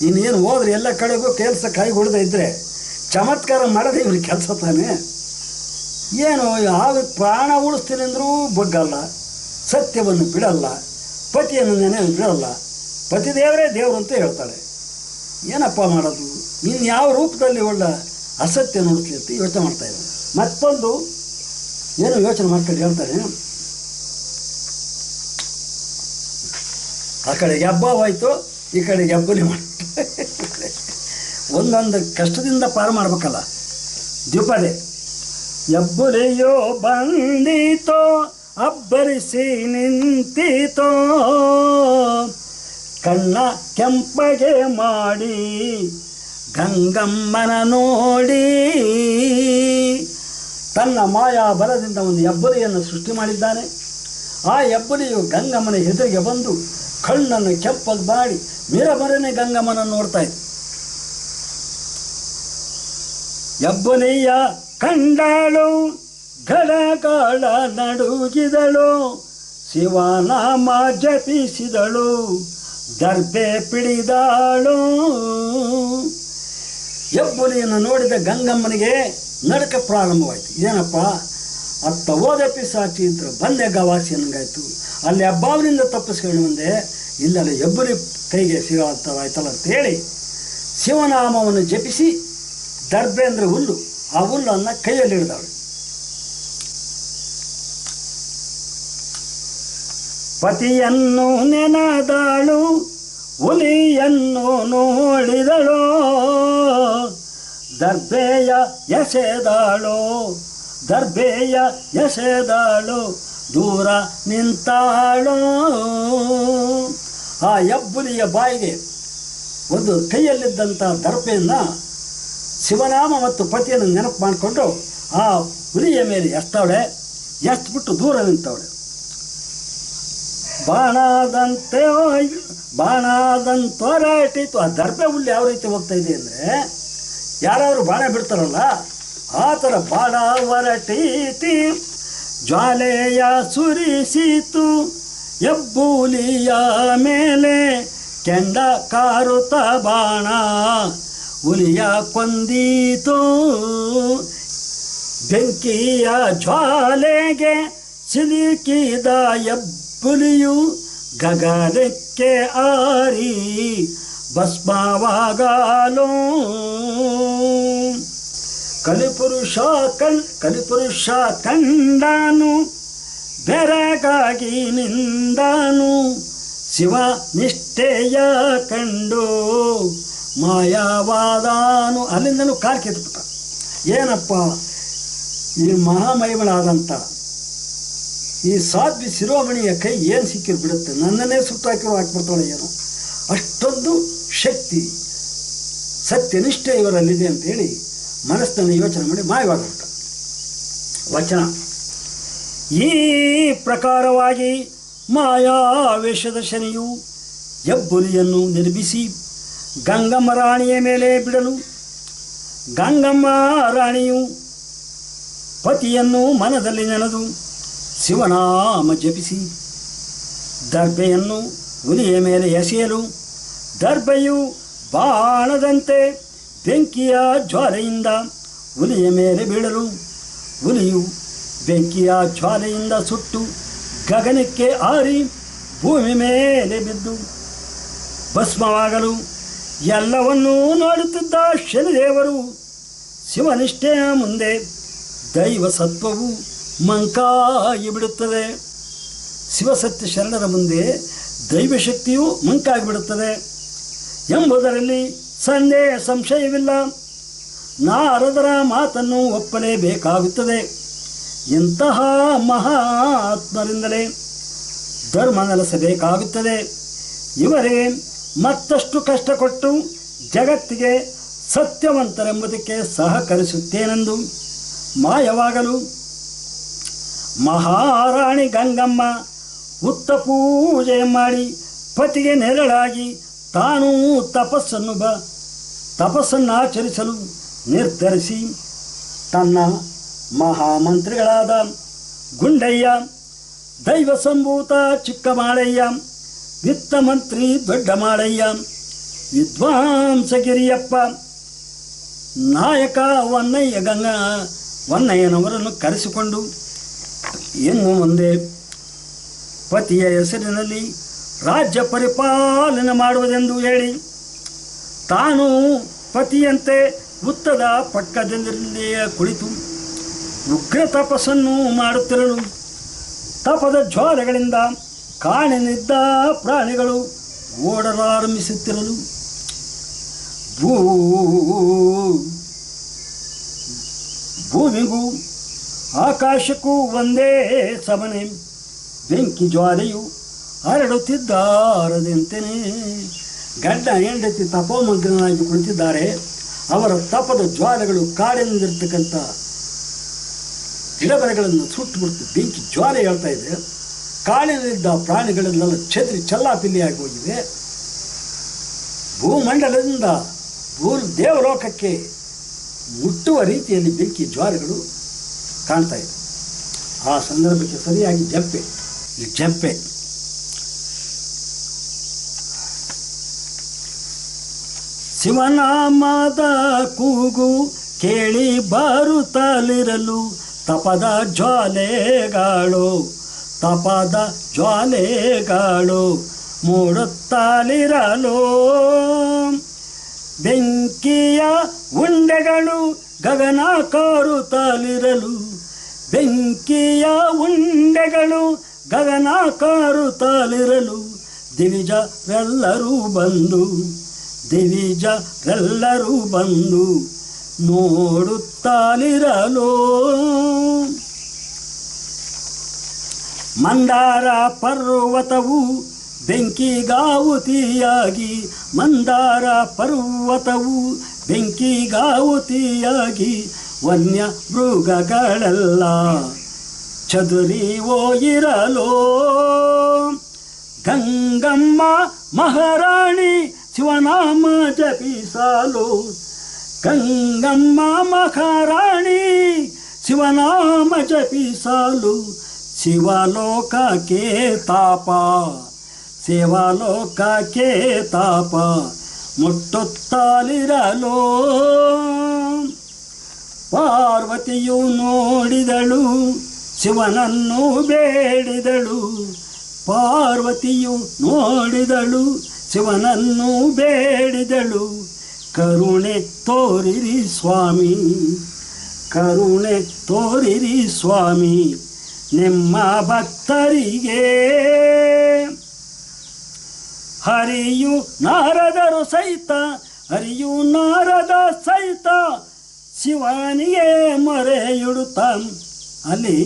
ಇನ್ನೇನು ಹೋದ್ರೆ ಎಲ್ಲ ಕಡೆಗೂ ಕೆಲಸ ಕೈ ಹೊಡೆದ ಇದ್ದರೆ ಚಮತ್ಕಾರ ಮಾಡೋದೇ ಇವ್ರಿಗೆ ಕೆಲಸ ತಾನೆ. ಏನು ಯಾವ ಪ್ರಾಣ ಉಳಿಸ್ತೀನಿ ಅಂದರೂ ಬಗ್ಗಲ್ಲ, ಸತ್ಯವನ್ನು ಬಿಡಲ್ಲ, ಪತಿಯನ್ನು ನೆನೆ ಬಿಡಲ್ಲ. ಪತಿದೇವರೇ ದೇವರು ಅಂತ ಹೇಳ್ತಾಳೆ. ಏನಪ್ಪ ಮಾಡೋದು? ಇನ್ಯಾವ ರೂಪದಲ್ಲಿ ಒಳ್ಳೆ ಅಸತ್ಯ ನೋಡಿಸ್ಲಿ ಅಂತ ಯೋಚನೆ ಮಾಡ್ತಾಯಿದ್ದಾರೆ. ಮತ್ತೊಂದು ಏನು ಯೋಚನೆ ಮಾಡ್ಕೊಂಡು ಹೇಳ್ತಾರೆ, ಆ ಕಡೆಗೆ ಹಬ್ಬವಾಯಿತು, ಈ ಕಡೆಗೆ ಹಬ್ಬಲಿ ಮಾಡಿ ಒಂದೊಂದು ಕಷ್ಟದಿಂದ ಪಾರು ಮಾಡ್ಬೇಕಲ್ಲ. ದ್ವಿಪದೆ ಎಬ್ಬುಲಿಯೋ ಬಂದೀತೋ ಅಬ್ಬರಿಸಿ ನಿಂತೀತೋ, ಕಣ್ಣ ಕೆಂಪಗೆ ಮಾಡಿ ಗಂಗಮ್ಮನ ನೋಡಿ. ತನ್ನ ಮಾಯಾ ಬಲದಿಂದ ಒಂದು ಹೆಬ್ಬುಲಿಯನ್ನು ಸೃಷ್ಟಿ ಮಾಡಿದ್ದಾನೆ. ಆ ಹೆಬ್ಬುಲಿಯು ಗಂಗಮ್ಮನ ಎದುರಿಗೆ ಬಂದು ಕಣ್ಣನ್ನು ಕೆಂಪಗೆ ಮಾಡಿ ಮಿರಬರನೆ ಗಂಗಮ್ಮನ ನೋಡ್ತಾ ಇತ್ತು. ಹೆಬ್ಬುಲಿಯ ಕಂಡಾಳು ಘಡಗಳ ನಡುಗಿದಳು, ಶಿವನಾಮ ಜಪಿಸಿದಳು, ದರ್ಬೆ ಪಿಡಿದಾಳು. ಹೆಬ್ಬುಲಿಯನ್ನು ನೋಡಿದ ಗಂಗಮ್ಮನಿಗೆ ನಡಕ ಪ್ರಾರಂಭವಾಯಿತು. ಏನಪ್ಪ ಅತ್ತ ಹೋದ ಪಿಸಾಚಿ ಇದ್ರು ಬಂದೆ ಗವಾಸಿ ಅನ್ನಂಗಾಯ್ತು. ಅಲ್ಲಿ ಹಬ್ಬಾವನಿಂದ ತಪ್ಪಿಸ್ಕೊಂಡು ಬಂದೆ, ಇಲ್ಲಲ್ಲ ಹೆಬ್ಬುಲಿ ಕೈಗೆ ಸಿಗಾಯ್ತಲ್ಲ ಅಂತೇಳಿ ಶಿವನಾಮವನ್ನು ಜಪಿಸಿ ದರ್ಬೆ ಅಂದರೆ ಹುಲ್ಲು, ಆ ಹುಲ್ಲನ್ನು ಕೈಯಲ್ಲಿ ಹಿಡಿದವಳು. ಪತಿಯನ್ನು ನೆನೆದಾಳು, ಹುಲಿಯನ್ನು ನೋಡಿದಳು, ದರ್ಬೆಯ ಎಸೆದಾಳು, ದರ್ಬೆಯ ಎಸೆದಾಳು, ದೂರ ನಿಂತಾಳು. ಆ ಹೆಬ್ಬುಲಿಯ ಬಾಯಿಗೆ ಒಂದು ಕೈಯಲ್ಲಿದ್ದಂಥ ದರ್ಬೆಯನ್ನು ಶಿವನಾಮ ಮತ್ತು ಪತಿಯನ್ನು ನೆನಪು ಮಾಡಿಕೊಂಡು ಆ ಹುಲಿಯ ಮೇಲೆ ಎಸ್ತವಳೆ, ಎಸ್ಬಿಟ್ಟು ದೂರ ನಿಂತವಳೆ. ಬಾಣದಂತೊರಟಿತು. ಆ ದರ್ಬೆ ಹುಲ್ಲು ಯಾವ ರೀತಿ ಹೋಗ್ತಾ ಇದೆ ಅಂದರೆ, ಯಾರಾದರೂ ಬಾಣ ಬಿಡ್ತಾರಲ್ಲ ಆ ಥರ ಬಾಣ ಹೊರಟೀತಿ, ಜ್ವಾಲೆಯ ಸುರಿಸಿತು ಹೆಬ್ಬುಲಿಯ ಮೇಲೆ, ಕೆಂಡ ಕಾರುತ್ತ ಬಾಣ ಹುಲಿಯ ಕೊಂದೀತು. ಬೆಂಕಿಯ ಜ್ವಾಲೆಗೆ ಸಿಲುಕಿದ ಹೆಬ್ಬುಲಿಯು ಗಗನಕ್ಕೆ ಆರಿ ಭಸ್ಮವಾಗಲು. ಕಲಿಪುರುಷ ಕಂಡನು ಬೆರಗಾಗಿ ನಿಂದನು, ಶಿವ ನಿಷ್ಠೆಯ ಕಂಡು ಮಾಯವಾದನು. ಅಲ್ಲಿಂದಲೂ ಕಾಲು ಕೆತ್ತಬಿಟ್ಟ. ಏನಪ್ಪ ಈ ಮಹಾಮಹಿಮಳಾದಂಥ ಈ ಸಾಧ್ವಿ ಶಿರೋಮಣಿಯ ಕೈ ಏನು ಸಿಕ್ಕಿರು ಬಿಡುತ್ತೆ, ನನ್ನನ್ನೇ ಸುಟ್ಟಾಕಿರೋ ಹಾಕ್ಬಿಡ್ತಾಳೆ ಏನೋ. ಅಷ್ಟೊಂದು ಶಕ್ತಿ ಸತ್ಯನಿಷ್ಠೆ ಇವರಲ್ಲಿದೆ ಅಂತೇಳಿ ಮನಸ್ಸನ್ನು ಯೋಚನೆ ಮಾಡಿ ಮಾಯವಾಗ್ಬಿಟ್ಟ. ವಚನ ಈ ಪ್ರಕಾರವಾಗಿ ಮಾಯಾವೇಶದ ಶನಿಯು ಹೆಬ್ಬುಲಿಯನ್ನು ನಿರ್ಮಿಸಿ ಗಂಗಮ್ಮ ರಾಣಿಯ ಮೇಲೆ ಬಿಡಲು, ಗಂಗಮ್ಮ ರಾಣಿಯು ಪತಿಯನ್ನು ಮನದಲ್ಲಿ ನೆನೆದು ಶಿವನಾಮ ಜಪಿಸಿ ದರ್ಬೆಯನ್ನು ಹುಲಿಯ ಮೇಲೆ ಎಸೆಯಲು, ದರ್ಬೆಯು ಬಾಣದಂತೆ ಬೆಂಕಿಯ ಜ್ವಾಲೆಯಿಂದ ಹುಲಿಯ ಮೇಲೆ ಬೀಳಲು, ಹುಲಿಯು ಬೆಂಕಿಯ ಜ್ವಾಲೆಯಿಂದ ಸುಟ್ಟು ಗಗನಕ್ಕೆ ಆರಿ ಭೂಮಿ ಮೇಲೆ ಬಿದ್ದು ಭಸ್ಮವಾಗಲು ಎಲ್ಲವನ್ನೂ ನೋಡುತ್ತಿದ್ದ ಶನಿದೇವರು ಶಿವನಿಷ್ಠೆಯ ಮುಂದೆ ದೈವ ಸತ್ವವು ಮಂಕಾಗಿ ಬಿಡುತ್ತದೆ. ಶಿವಸತ್ಯ ಶರಣರ ಮುಂದೆ ದೈವಶಕ್ತಿಯು ಮಂಕಾಗಿಬಿಡುತ್ತದೆ ಎಂಬುದರಲ್ಲಿ ಸಂಶಯವಿಲ್ಲ. ನಾರದರ ಮಾತನ್ನು ಒಪ್ಪಲೇಬೇಕಾಗುತ್ತದೆ. ಇಂತಹ ಮಹಾತ್ಮರಿಂದಲೇ ಧರ್ಮ ನೆಲೆಸಬೇಕಾಗುತ್ತದೆ. ಇವರಿಗೆ ಮತ್ತಷ್ಟು ಕಷ್ಟ ಕೊಟ್ಟು ಜಗತ್ತಿಗೆ ಸತ್ಯವಂತರೆಂಬುದಕ್ಕೆ ಸಹಕರಿಸುತ್ತೇನೆಂದು ಮಾಯವಾಗಲು ಮಹಾರಾಣಿ ಗಂಗಮ್ಮ ಉತ್ತ ಪೂಜೆ ಮಾಡಿ ಪತಿಗೆ ನೆರಳಾಗಿ ತಾನೂ ತಪಸ್ಸನ್ನಾಚರಿಸಲು ನಿರ್ಧರಿಸಿ ತನ್ನ ಮಹಾಮಂತ್ರಿಗಳಾದ ಗುಂಡಯ್ಯ, ದೈವ ಸಂಭೂತ ಚಿಕ್ಕ ಮಾಳಯ್ಯ, ವಿತ್ತ ಮಂತ್ರಿ ದೊಡ್ಡ ಮಾಳಯ್ಯ, ವಿದ್ವಾಂಸಗಿರಿಯಪ್ಪ ನಾಯಕ ವನ್ನಯ್ಯನವರನ್ನು ಕರೆಸಿಕೊಂಡು ಇನ್ನು ಮುಂದೆ ಪತಿಯ ಹೆಸರಿನಲ್ಲಿ ರಾಜ್ಯ ಪರಿಪಾಲನೆ ಮಾಡುವುದೆಂದು ಹೇಳಿ ತಾನು ಪತಿಯಂತೆ ಹುತ್ತದ ಪಕ್ಕದಲ್ಲಿಯೇ ಕುಳಿತು ಉಗ್ರ ತಪಸ್ಸನ್ನು ಮಾಡುತ್ತಿರಲು ತಪದ ಜ್ವಾಲೆಗಳಿಂದ ಕಾಣೆನಿದ್ದ ಪ್ರಾಣಿಗಳು ಓಡಲಾರಂಭಿಸುತ್ತಿರಲು ಭೂಮಿಗೂ ಆಕಾಶಕ್ಕೂ ಒಂದೇ ಸಮನೆ ಬೆಂಕಿ ಜ್ವಾಲೆಯು ಹರಡುತ್ತಿದ್ದಾರದಂತೆಯೇ ಗಂಡ ಹೆಂಡತಿ ತಪೋಮಗ್ನರಾಗಿ ಕುಳಿತಿದ್ದಾರೆ. ಅವರ ತಪದ ಜ್ವಾಲೆಗಳು ಕಾಡಿನಿಂದಿರ್ತಕ್ಕಂಥ ಗಿಡಮರಗಳನ್ನು ಸುಟ್ಟುಬಿಡ್ತು ಬೆಂಕಿ ಜ್ವಾಲೆ ಹೇಳ್ತಾ ಇದೆ. ಕಾಡಿನಲ್ಲಿದ್ದ ಪ್ರಾಣಿಗಳೆಲ್ಲ ಛತ್ರಿ ಚಲ್ಲಾಪಿಲ್ಲಿಯಾಗಿ ಹೋಗಿವೆ. ಭೂಮಂಡಲದಿಂದ ದೇವಲೋಕಕ್ಕೆ ಮುಟ್ಟುವ ರೀತಿಯಲ್ಲಿ ಬೆಂಕಿ ಜ್ವಾಲೆಗಳು ಕಾಣ್ತಾ ಇದೆ. ಆ ಸಂದರ್ಭಕ್ಕೆ ಸರಿಯಾಗಿ ಜಂಪೆ ಶಿವನಾಮದ ಕೂಗು ಕೇಳಿ ಬರುತ್ತಲಿರಲು ತಪದ ಜ್ವಾಲೆಗಳು ಮೂಡುತ್ತಲಿರಲು ಬೆಂಕಿಯ ಉಂಡೆಗಳು ಗಗನ ಕಾರುತ್ತಲಿರಲು ದಿವಿಜರೆಲ್ಲರೂ ಬಂದು ನೋಡುತ್ತಲಿರಲು ಮಂದಾರ ಪರ್ವತವು ಬೆಂಕಿಗಾವುತಿಯಾಗಿ ವನ್ಯ ಮೃಗಗಳೆಲ್ಲ ಚದುರಿ ಹೋಗಿರಲು ಗಂಗಮ್ಮ ಮಹಾರಾಣಿ ಶಿವನಾಮ ಜಪಿಸಲು ಶಿವಲೋಕಕ್ಕೆ ತಾಪ ಮುಟ್ಟುತ್ತಲಿರಲು ಪಾರ್ವತಿಯು ನೋಡಿದಳು ಶಿವನನ್ನು ಬೇಡಿದಳು ಕರುಣೆ ತೋರಿರಿ ಸ್ವಾಮಿ ನಿಮ್ಮ ಭಕ್ತರಿಗೆ. ಹರಿಯು ನಾರದ ಸಹಿತ ಶಿವನಿಗೆ ಮೊರೆಯಿಡುತ್ತ. ಅಲ್ಲಿ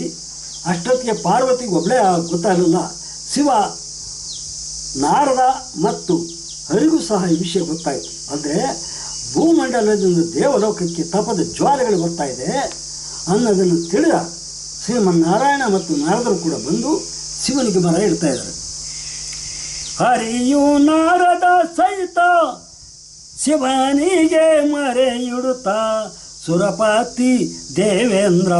ಅಷ್ಟೊತ್ತಿಗೆ ಪಾರ್ವತಿಗೆ ಒಬ್ಬಳೇ ಗೊತ್ತಾಗಲಿಲ್ಲ. ಶಿವ, ನಾರದ ಮತ್ತು ಹರಿಗೂ ಸಹ ಈ ವಿಷಯ ಗೊತ್ತಾಯಿತು. ಅಂದರೆ ಭೂಮಂಡಲದಿಂದ ದೇವಲೋಕಕ್ಕೆ ತಪದ ಜ್ವಾಲೆಗಳು ಬರ್ತಾ ಇದೆ ಅನ್ನೋದನ್ನು ತಿಳಿದ ಶ್ರೀಮನ್ನಾರಾಯಣ ಮತ್ತು ನಾರದರು ಕೂಡ ಬಂದು ಶಿವನಿಗೆ ಮೊರೆ ಇಡ್ತಾ ಇದ್ದಾರೆ. ಹರಿಯು ನಾರದ ಸಹಿತ ಶಿವನಿಗೆ ಮೊರೆಯಿಡುತ್ತ ಸುರಪತಿ ದೇವೇಂದ್ರ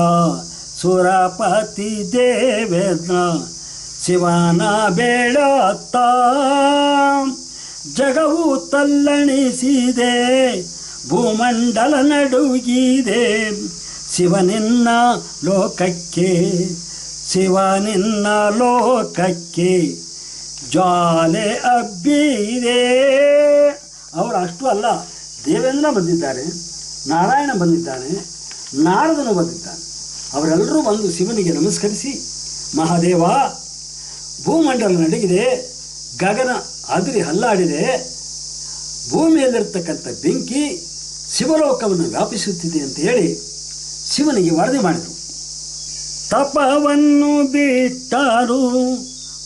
ಶಿವನ ಬೇಡುತ್ತ ಜಗವು ತಲ್ಲಣಿಸಿದೆ, ಭೂಮಂಡಲ ನಡುಗಿದೆ. ಶಿವನಿನ್ನ ಲೋಕಕ್ಕೆ ಜ್ವಾಲೆ ಹಬ್ಬಿದೆ. ಅವರು ಅಷ್ಟು ಅಲ್ಲ, ದೇವೇಂದ್ರ ಬಂದಿದ್ದಾರೆ, ನಾರಾಯಣ ಬಂದಿದ್ದಾನೆ, ನಾರದನು ಬಂದಿದ್ದಾನೆ. ಅವರೆಲ್ಲರೂ ಬಂದು ಶಿವನಿಗೆ ನಮಸ್ಕರಿಸಿ, ಮಹಾದೇವ, ಭೂಮಂಡಲ ನಡಗಿದೆ, ಗಗನ ಅದಿರಿ ಹಲ್ಲಾಡಿದೆ, ಭೂಮಿಯಲ್ಲಿರ್ತಕ್ಕಂಥ ಬೆಂಕಿ ಶಿವಲೋಕವನ್ನು ವ್ಯಾಪಿಸುತ್ತಿದೆ ಅಂತ ಹೇಳಿ ಶಿವನಿಗೆ ವರದಿ ಮಾಡಿದರು. ತಪವನ್ನು ಬಿಟ್ಟರು,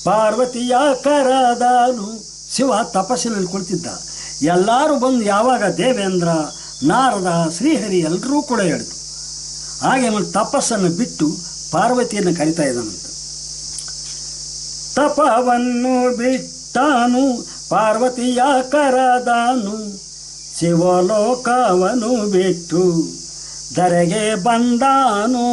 ಪಾರ್ವತಿಯ ಕರದಾನು. ಶಿವ ತಪಸ್ಸಿನಲ್ಲಿ ಕುಳಿತಿದ್ದ. ಎಲ್ಲರೂ ಬಂದು ಯಾವಾಗ ದೇವೇಂದ್ರ, ನಾರದ, ಶ್ರೀಹರಿ ಎಲ್ಲರೂ ಕೂಡ ಹೇಳಿದ್ರು. ಹಾಗೆ ತಪಸ್ಸನ್ನು ಬಿಟ್ಟು ಪಾರ್ವತಿಯನ್ನು ಕರಿತಾ ಇದ್ದಾನಂತ. ತಪವನ್ನು ಬಿಟ್ಟನು, ಪಾರ್ವತಿಯ ಕರದಾನು, ಶಿವಲೋಕವನ್ನು ಬಿಟ್ಟು ಧರೆಗೆ ಬಂದಾನು.